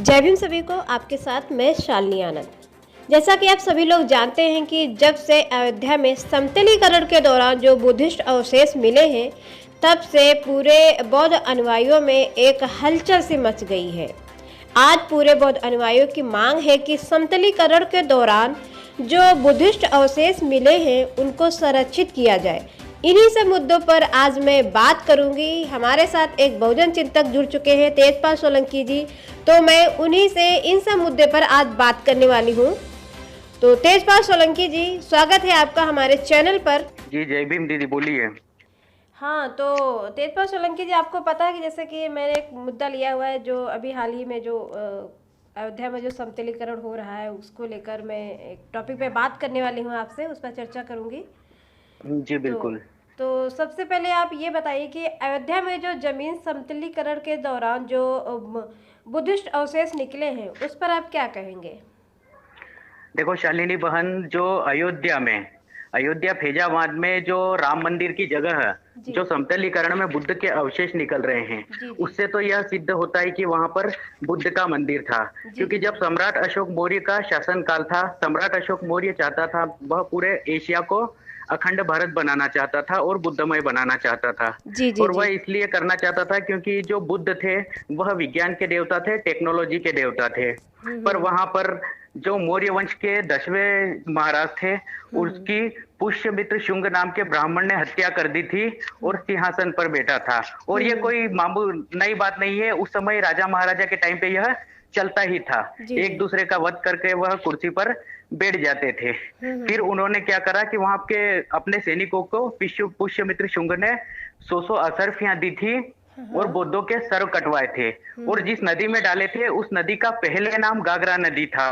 जय भीम सभी को। आपके साथ मैं शालिनी आनंद। जैसा कि आप सभी लोग जानते हैं कि जब से अयोध्या में समतलीकरण के दौरान जो बुद्धिस्ट अवशेष मिले हैं, तब से पूरे बौद्ध अनुयायियों में एक हलचल सी मच गई है। आज पूरे बौद्ध अनुयायियों की मांग है कि समतलीकरण के दौरान जो बुद्धिस्ट अवशेष मिले हैं उनको संरक्षित किया जाए। इन्हीं सब मुद्दों पर आज मैं बात करूंगी। हमारे साथ एक बहुजन चिंतक जुड़ चुके हैं, तेजपाल सोलंकी जी, तो मैं उन्हीं से इन सब मुद्दे पर आज बात करने वाली हूं। तो तेजपाल सोलंकी जी, स्वागत है आपका हमारे चैनल पर। जी जय भीम दीदी, बोलिए। हाँ, तो तेजपाल सोलंकी जी, आपको पता है कि जैसे कि मैंने एक मुद्दा लिया हुआ है जो अभी हाल ही में जो अयोध्या में जो समतलीकरण हो रहा है उसको लेकर मैं एक टॉपिक पे बात करने वाली हूँ, आपसे उस पर चर्चा करूँगी। जी बिल्कुल। तो सबसे पहले आप ये बताइए कि अयोध्या में जो जमीन समतलीकरण के दौरान जो बुद्धिस्ट अवशेष निकले हैं उस पर आप क्या कहेंगे? देखो शालिनी बहन, जो अयोध्या फैजाबाद में जो राम मंदिर की जगह है, जो समतलीकरण में बुद्ध के अवशेष निकल रहे हैं, उससे तो यह सिद्ध होता है कि वहां पर बुद्ध का मंदिर था। क्योंकि जब सम्राट अशोक मौर्य का शासनकाल था, सम्राट अशोक मौर्य चाहता था, वह पूरे एशिया को अखंड भारत बनाना चाहता था और बुद्धमय बनाना चाहता था। और वह इसलिए करना चाहता था क्योंकि जो बुद्ध थे वह विज्ञान के देवता थे, टेक्नोलॉजी के देवता थे। पर वहां पर जो मौर्य वंश के 10वें महाराज थे, उसकी पुष्यमित्र शुंग नाम के ब्राह्मण ने हत्या कर दी थी और सिंहासन पर बैठा था। और ये कोई मामूल नई बात नहीं है, उस समय राजा महाराजा के टाइम पे यह चलता ही था। एक दूसरे का वध करके वह कुर्सी पर बैठ जाते थे। फिर उन्होंने क्या करा कि वहां के अपने सैनिकों को पुष्यमित्र शुंग ने 100 असरफियां दी थी और बौद्धों के सर कटवाए थे और जिस नदी में डाले थे उस नदी का पहले नाम गागरा नदी था।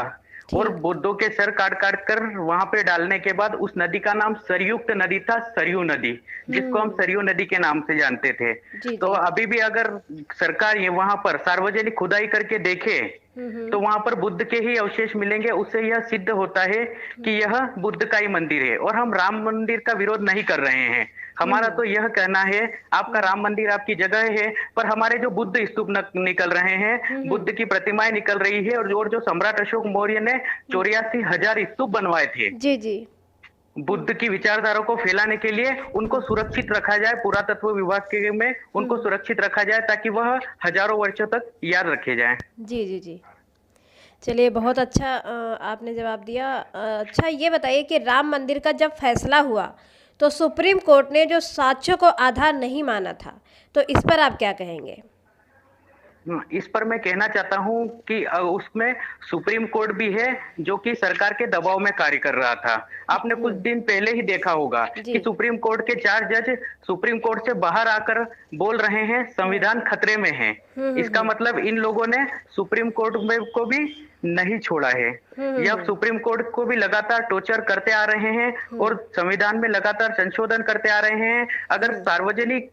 और बौद्धों के सर काट काट कर वहां पे डालने के बाद उस नदी का नाम सरयुक्त नदी था, सरयू नदी, जिसको हम सरयू नदी के नाम से जानते थे। तो अभी भी अगर सरकार ये वहां पर सार्वजनिक खुदाई करके देखे तो वहां पर बुद्ध के ही अवशेष मिलेंगे। उससे यह सिद्ध होता है कि यह बुद्ध का ही मंदिर है। और हम राम मंदिर का विरोध नहीं कर रहे हैं। हमारा तो यह कहना है, आपका राम मंदिर आपकी जगह है, पर हमारे जो बुद्ध स्तूप निकल रहे हैं, बुद्ध की प्रतिमाएं निकल रही है, और जो सम्राट अशोक मौर्य ने 84,000 स्तूप बनवाए थे जी बुद्ध की विचारधारा को फैलाने के लिए, उनको सुरक्षित रखा जाए। पुरातत्व विभाग के में उनको सुरक्षित रखा जाए ताकि वह हजारों वर्षों तक याद रखे जाए। जी। चलिए, बहुत अच्छा आपने जवाब दिया। अच्छा, ये बताइए कि राम मंदिर का जब फैसला हुआ तो सुप्रीम कोर्ट ने जो साक्ष्यों को आधार नहीं माना था, तो इस पर आप क्या कहेंगे? इस पर मैं कहना चाहता हूं कि उसमें सुप्रीम कोर्ट भी है जो कि सरकार के दबाव में कार्य कर रहा था। आपने कुछ दिन पहले ही देखा होगा कि सुप्रीम कोर्ट के 4 जज सुप्रीम कोर्ट से बाहर आकर बोल रहे हैं संविधान खतरे में है। इसका मतलब इन लोगों ने सुप्रीम कोर्ट में को भी नहीं छोड़ा है। यह सुप्रीम कोर्ट को भी लगातार टॉर्चर करते आ रहे हैं और संविधान में लगातार संशोधन करते आ रहे हैं। अगर सार्वजनिक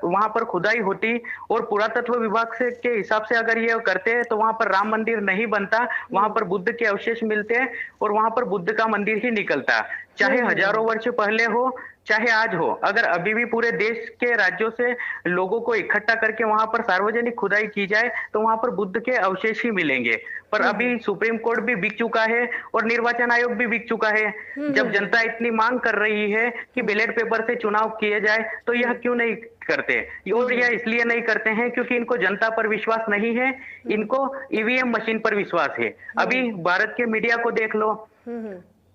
वहां पर खुदाई होती और पुरातत्व विभाग से के हिसाब से अगर ये करते तो वहां पर राम मंदिर नहीं बनता, वहां पर बुद्ध के अवशेष मिलते और वहां पर बुद्ध का मंदिर ही निकलता। चाहे हजारों वर्ष पहले हो चाहे आज हो, अगर अभी भी पूरे देश के राज्यों से लोगों को इकट्ठा करके वहां पर सार्वजनिक खुदाई की जाए तो वहां पर बुद्ध के अवशेष ही मिलेंगे। पर अभी सुप्रीम कोर्ट भी बिक चुका है और निर्वाचन आयोग भी बिक चुका है। जब जनता इतनी मांग कर रही है कि बैलेट पेपर से चुनाव किए जाए तो यह क्यों नहीं करते? और यह इसलिए नहीं करते हैं क्योंकि इनको जनता पर विश्वास नहीं है, इनको ईवीएम मशीन पर विश्वास है। अभी भारत के मीडिया को देख लो,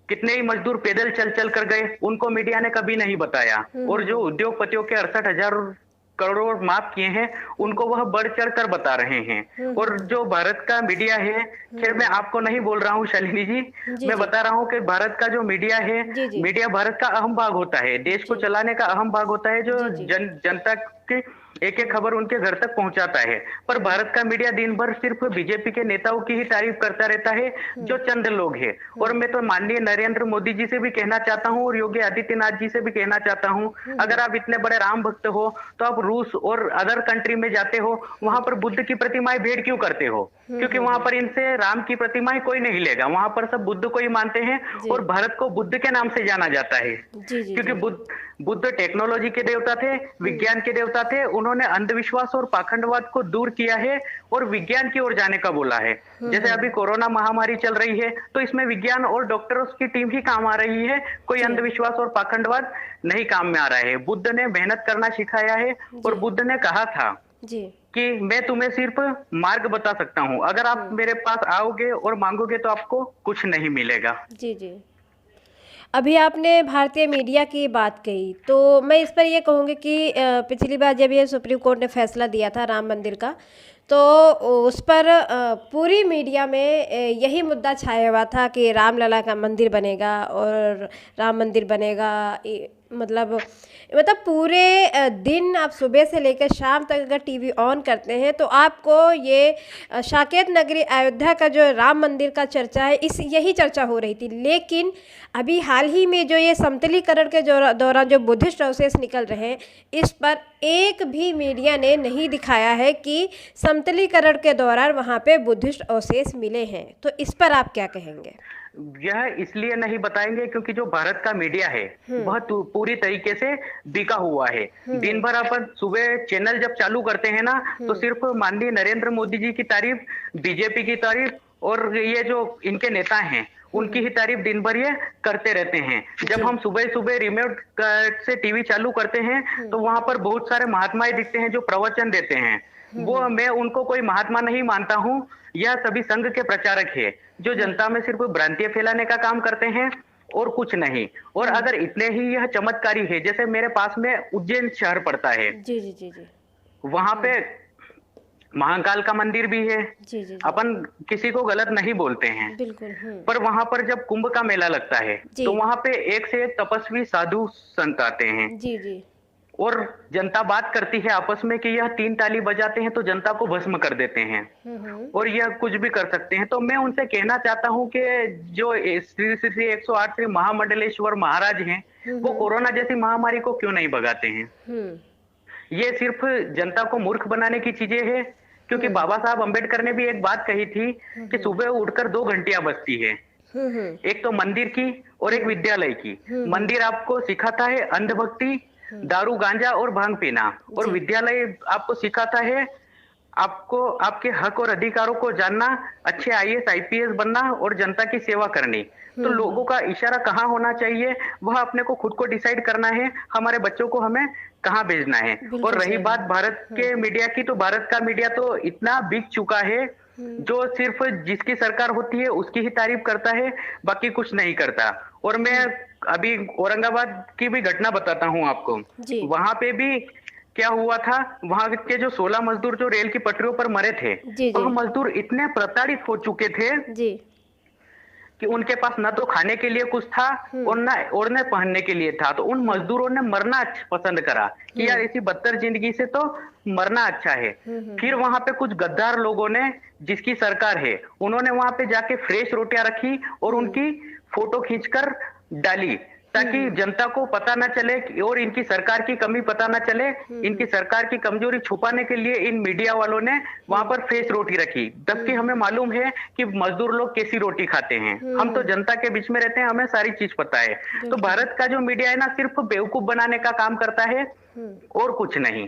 कितने ही मजदूर पैदल चल चल कर गए, उनको मीडिया ने कभी नहीं बताया। और जो उद्योगपतियों के 68,000 करोड़ माफ किए हैं उनको वह बढ़ चढ़ कर बता रहे हैं। और जो भारत का मीडिया है, खैर मैं आपको नहीं बोल रहा हूँ शालिनी जी, मैं बता रहा हूँ कि भारत का जो मीडिया है, मीडिया भारत का अहम भाग होता है, देश को चलाने का अहम भाग होता है, जो जनता के एक एक खबर उनके घर तक पहुंचाता है। पर भारत का मीडिया दिन भर सिर्फ बीजेपी के नेताओं की ही तारीफ करता रहता है, जो चंद लोग हैं। और मैं तो माननीय नरेंद्र मोदी जी से भी कहना चाहता हूं और योगी आदित्यनाथ जी से भी कहना चाहता हूं, अगर आप इतने बड़े राम भक्त हो तो आप रूस और अदर कंट्री में जाते हो, वहां पर बुद्ध की प्रतिमाएं भेंट क्यों करते हो? क्योंकि वहां पर इनसे राम की प्रतिमाएं कोई नहीं लेगा, वहां पर सब बुद्ध को ही मानते हैं और भारत को बुद्ध के नाम से जाना जाता है। क्योंकि बुद्ध टेक्नोलॉजी के देवता थे, विज्ञान के देवता नेता थे, उन्होंने अंधविश्वास और पाखंडवाद को दूर किया है और विज्ञान की ओर जाने का बोला है। जैसे अभी कोरोना महामारी चल रही है, तो इसमें विज्ञान और डॉक्टर्स की टीम ही काम आ रही है, कोई जी अंधविश्वास और पाखंडवाद नहीं काम में आ रहा है। बुद्ध ने मेहनत करना सिखाया है और जी बुद्ध ने कहा था जी कि मैं तुम्हें सिर्फ मार्ग बता सकता हूँ, अगर आप मेरे पास आओगे और मांगोगे तो आपको कुछ नहीं मिलेगा। जी जी। अभी आपने भारतीय मीडिया की बात कही, तो मैं इस पर ये कहूँगी कि पिछली बार जब ये सुप्रीम कोर्ट ने फैसला दिया था राम मंदिर का, तो उस पर पूरी मीडिया में यही मुद्दा छाया हुआ था कि रामलला का मंदिर बनेगा और राम मंदिर बनेगा। मतलब पूरे दिन आप सुबह से लेकर शाम तक अगर टीवी ऑन करते हैं तो आपको ये साकेत नगरी अयोध्या का जो राम मंदिर का चर्चा है, इस यही चर्चा हो रही थी। लेकिन अभी हाल ही में जो ये समतलीकरण के दौरान जो बुद्धिस्ट अवशेष निकल रहे हैं, इस पर एक भी मीडिया ने नहीं दिखाया है कि समतलीकरण के दौरान वहाँ पे बुद्धिस्ट अवशेष मिले हैं। तो इस पर आप क्या कहेंगे? यह इसलिए नहीं बताएंगे क्योंकि जो भारत का मीडिया है वह पूरी तरीके से बिका हुआ है। दिन भर अपन सुबह चैनल जब चालू करते हैं ना, तो सिर्फ माननीय नरेंद्र मोदी जी की तारीफ, बीजेपी की तारीफ और ये जो इनके नेता हैं उनकी ही तारीफ दिन भर ये करते रहते हैं। जब हम सुबह सुबह रिमोट से टीवी चालू करते हैं तो वहां पर बहुत सारे महात्माएं दिखते हैं जो प्रवचन देते हैं। वो मैं उनको कोई महात्मा नहीं मानता हूँ, यह सभी संघ के प्रचारक है जो जनता में सिर्फ भ्रांतियां फैलाने का काम करते हैं और कुछ नहीं। और अगर इतने ही यह चमत्कारी है, जैसे मेरे पास में उज्जैन शहर पड़ता है, जी जी जी जी वहां पे महाकाल का मंदिर भी है। जी जी जी अपन किसी को गलत नहीं बोलते हैं, बिल्कुल। पर वहां पर जब कुंभ का मेला लगता है जी तो वहां पे एक से एक तपस्वी साधु संत आते हैं जी जी और जनता बात करती है आपस में कि यह 3 ताली बजाते हैं तो जनता को भस्म कर देते हैं और यह कुछ भी कर सकते हैं। तो मैं उनसे कहना चाहता हूं कि जो श्री श्री 108 श्री महामंडलेश्वर महाराज हैं, वो कोरोना जैसी महामारी को क्यों नहीं भगाते हैं? ये सिर्फ जनता को मूर्ख बनाने की चीजें हैं, क्योंकि बाबा साहब अंबेडकर ने भी एक बात कही थी कि सुबह उठकर 2 घंटियां बजती है, एक तो मंदिर की और एक विद्यालय की। मंदिर आपको सिखाता है अंधभक्ति, दारू गांजा और भांग पीना, और विद्यालय आपको सिखाता है आपको आपके हक और अधिकारों को जानना, अच्छे आईएएस आईपीएस बनना और जनता की सेवा करनी। तो लोगों का इशारा कहाँ होना चाहिए वह अपने को खुद को डिसाइड करना है, हमारे बच्चों को हमें कहाँ भेजना है। और रही बात भारत के मीडिया की, तो भारत का मीडिया तो इतना बिक चुका है, जो सिर्फ जिसकी सरकार होती है उसकी ही तारीफ करता है, बाकी कुछ नहीं करता। और मैं अभी औरंगाबाद की भी घटना बताता हूँ आपको। वहां पे भी क्या हुआ था, वहां के जो 16 मजदूर जो रेल की पटरियों पर मरे थे, वह मजदूर इतने प्रताड़ित हो चुके थे कि उनके पास न तो खाने के लिए कुछ था और न ओढ़ने पहनने के लिए था। तो उन मजदूरों ने मरना पसंद करा कि यार इसी बदतर जिंदगी से तो मरना अच्छा है। फिर वहां पे कुछ गद्दार लोगों ने, जिसकी सरकार है, उन्होंने वहां पे जाके फ्रेश रोटियां रखी और उनकी फोटो खींचकर डाली, ताकि जनता को पता ना चले और इनकी सरकार की कमी पता ना चले। इनकी सरकार की कमजोरी छुपाने के लिए इन मीडिया वालों ने वहां पर फ्रेश रोटी रखी, जबकि हमें मालूम है कि मजदूर लोग कैसी रोटी खाते हैं। हम तो जनता के बीच में रहते हैं, हमें सारी चीज पता है। तो भारत का जो मीडिया है ना, सिर्फ बेवकूफ बनाने का काम करता है और कुछ नहीं।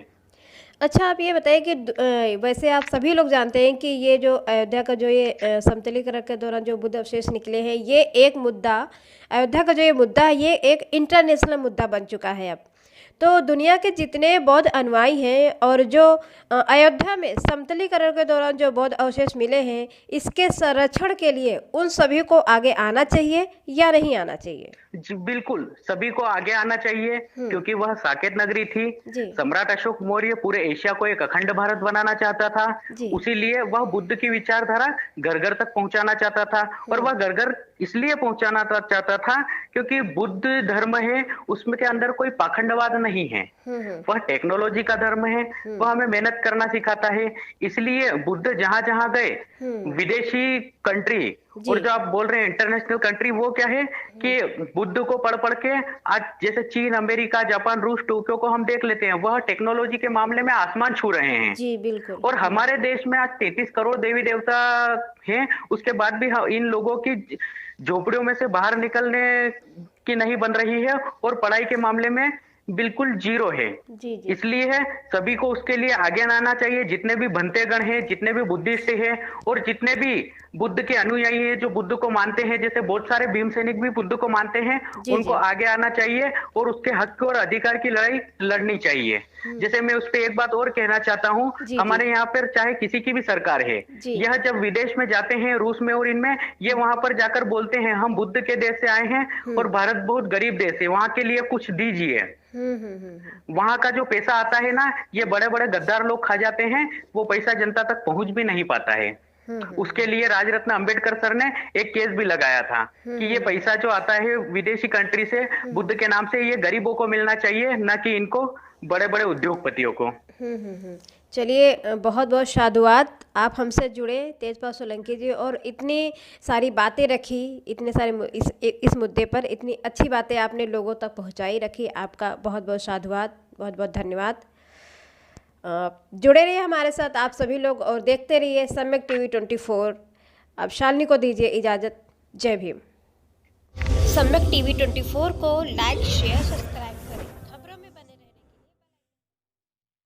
अच्छा, आप ये बताइए कि वैसे आप सभी लोग जानते हैं कि ये जो अयोध्या का जो ये समतलीकरण के दौरान जो बुद्ध अवशेष निकले हैं, ये एक मुद्दा, अयोध्या का जो ये मुद्दा है, ये एक इंटरनेशनल मुद्दा बन चुका है अब। तो दुनिया के जितने बौद्ध अनुयायी हैं और जो अयोध्या में समतलीकरण के दौरान जो बौद्ध अवशेष मिले हैं, इसके संरक्षण के लिए उन सभी को आगे आना चाहिए या नहीं आना चाहिए? जी बिल्कुल, सभी को आगे आना चाहिए, क्योंकि वह साकेत नगरी थी। सम्राट अशोक मौर्य पूरे एशिया को एक अखंड भारत बनाना चाहता था, उसीलिए वह बुद्ध की विचारधारा घर घर तक पहुंचाना चाहता था। और वह घर घर इसलिए पहुंचाना चाहता था क्योंकि बुद्ध धर्म है, उसमें के अंदर कोई पाखंडवाद नहीं है, वह टेक्नोलॉजी का धर्म है, वह हमें मेहनत करना सिखाता है। इसलिए बुद्ध जहां जहां गए, विदेशी कंट्री और जो आप बोल रहे हैं इंटरनेशनल कंट्री, वो क्या है कि बुद्ध को पढ़ पढ़ के आज जैसे चीन, अमेरिका, जापान, रूस, टोक्यो को हम देख लेते हैं, वह टेक्नोलॉजी के मामले में आसमान छू रहे हैं। जी बिल्कुल। और हमारे देश में आज 33 करोड़ देवी देवता हैं, उसके बाद भी इन लोगों की झोपड़ियों में से बाहर निकलने की नहीं बन रही है और पढ़ाई के मामले में बिल्कुल जीरो है। जी जी। इसलिए है सभी को उसके लिए आगे आना चाहिए, जितने भी भंतेगण हैं, जितने भी बुद्धिस्ट हैं और जितने भी बुद्ध के अनुयायी हैं जो बुद्ध को मानते हैं, जैसे बहुत सारे भीम सैनिक भी बुद्ध को मानते हैं, जी उनको जी। आगे आना चाहिए और उसके हक और अधिकार की लड़ाई लड़नी चाहिए। जैसे मैं उस पे एक बात और कहना चाहता हूँ, जी जी। हमारे यहाँ पर चाहे किसी की भी सरकार है, जी। यह जब विदेश में जाते हैं, रूस में और इनमें, ये वहां पर जाकर बोलते हैं हम बुद्ध के देश से आए हैं और भारत बहुत गरीब देश है, वहां के लिए कुछ दीजिए। वहां का जो पैसा आता है ना, ये बड़े बड़े गद्दार लोग खा जाते हैं, वो पैसा जनता तक पहुंच भी नहीं पाता है। उसके लिए राजरत्न अंबेडकर सर ने एक केस भी लगाया था कि ये पैसा जो आता है विदेशी कंट्री से बुद्ध के नाम से, ये गरीबों को मिलना चाहिए, न कि इनको बड़े बड़े उद्योगपतियों को। चलिए, बहुत बहुत साधुवाद, आप हमसे जुड़े तेजपाल सोलंकी जी, और इतनी सारी बातें रखी, इतने सारे इस मुद्दे पर इतनी अच्छी बातें आपने लोगों तक पहुंचाई रखी। आपका बहुत बहुत साधुवाद, बहुत बहुत धन्यवाद। जुड़े रहिए हमारे साथ आप सभी लोग और देखते रहिए सम्यक टीवी 24। अब शालिनी को दीजिए इजाज़त। जय भीम। सम्यक टीवी 24 को लाइक शेयर सब्सक्राइब